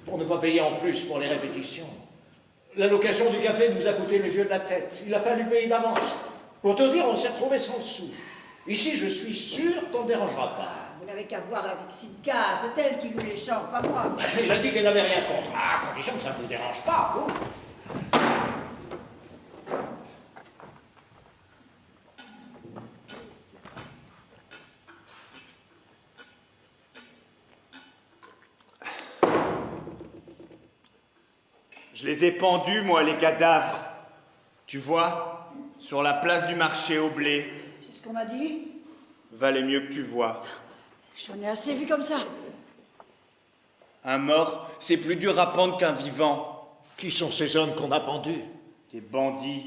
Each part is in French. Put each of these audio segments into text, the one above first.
pour ne pas payer en plus pour les répétitions. La location du café nous a coûté les yeux de la tête. Il a fallu payer d'avance. Pour te dire, on s'est retrouvé sans sou. Ici, je suis sûr qu'on ne dérangera pas. Vous n'avez qu'à voir avec Simca, c'est elle qui nous les chante, pas moi. Il a dit qu'elle n'avait rien contre. Ah, à condition que ça ne vous dérange pas, vous. Je les ai pendus, moi, les cadavres. Tu vois, sur la place du marché au blé. C'est ce qu'on m'a dit. Valait mieux que tu vois. J'en ai assez vu comme ça. Un mort, c'est plus dur à pendre qu'un vivant. Qui sont ces hommes qu'on a pendus? Des bandits.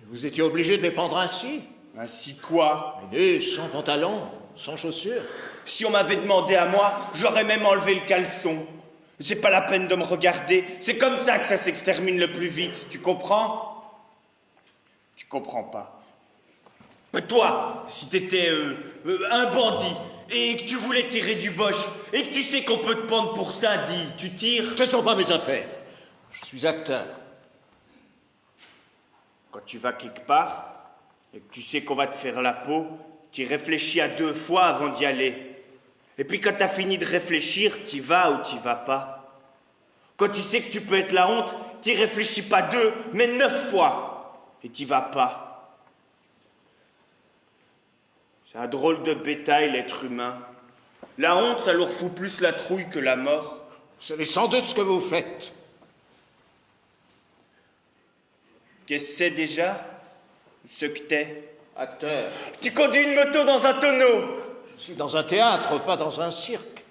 Vous étiez obligé de les pendre ainsi? Ainsi quoi? Nus, sans pantalon, sans chaussures. Si on m'avait demandé à moi, j'aurais même enlevé le caleçon. C'est pas la peine de me regarder. C'est comme ça que ça s'extermine le plus vite. Tu comprends? Tu comprends pas. Mais toi, si t'étais un bandit et que tu voulais tirer du boche et que tu sais qu'on peut te pendre pour ça, dis, tu tires? Ce ne sont pas mes affaires. Je suis acteur. Quand tu vas quelque part et que tu sais qu'on va te faire la peau, tu réfléchis à 2 fois avant d'y aller. Et puis quand t'as fini de réfléchir, t'y vas ou t'y vas pas. Quand tu sais que tu peux être la honte, t'y réfléchis pas 2, mais 9 fois. Et t'y vas pas. C'est un drôle de bétail, l'être humain. La honte, ça leur fout plus la trouille que la mort. C'est sans doute ce que vous faites. Qu'est-ce que c'est déjà? Ce que t'es? Acteur. Tu conduis une moto dans un tonneau. Je suis dans un théâtre, pas dans un cirque.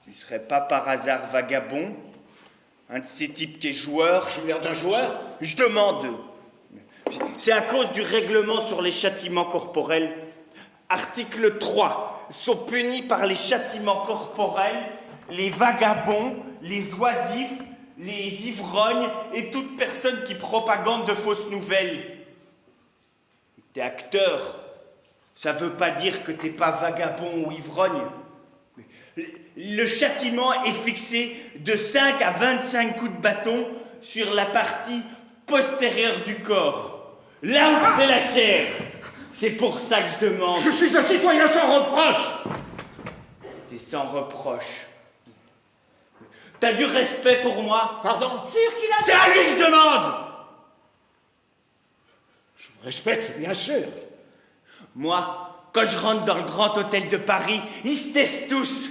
Tu serais pas par hasard vagabond? Un de ces types qui est joueur? J'ai l'air d'un joueur? Je demande. C'est à cause du règlement sur les châtiments corporels. Article 3. Sont punis par les châtiments corporels les vagabonds, les oisifs, les ivrognes et toute personne qui propagande de fausses nouvelles. T'es acteur. Ça veut pas dire que t'es pas vagabond ou ivrogne. Le châtiment est fixé de 5 à 25 coups de bâton sur la partie postérieure du corps. Là où c'est la chair. C'est pour ça que je demande. Je suis un citoyen sans reproche. T'es sans reproche. T'as du respect pour moi? Pardon? Sûr qu'il a... C'est à lui que je demande. Je vous respecte, bien sûr. Moi, quand je rentre dans le grand hôtel de Paris, ils se taisent tous.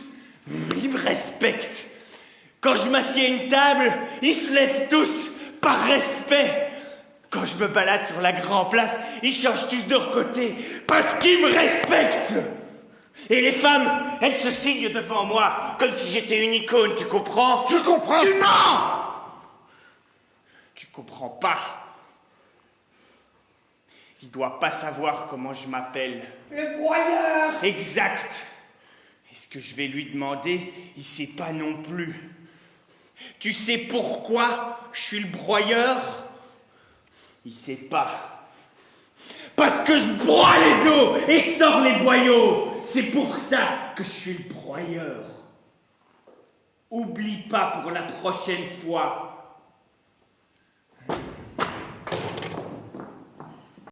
Ils me respectent. Quand je m'assieds à une table, ils se lèvent tous par respect. Quand je me balade sur la grande place, ils changent tous de leur côté parce qu'ils me respectent. Et les femmes, elles se signent devant moi comme si j'étais une icône, tu comprends? Je comprends. Tu mens. Tu comprends pas. Il doit pas savoir comment je m'appelle. Le broyeur. Exact. Et ce que je vais lui demander, il sait pas non plus. Tu sais pourquoi je suis le broyeur? Il sait pas. Parce que je broie les os et sors les boyaux. C'est pour ça que je suis le broyeur. Oublie pas pour la prochaine fois.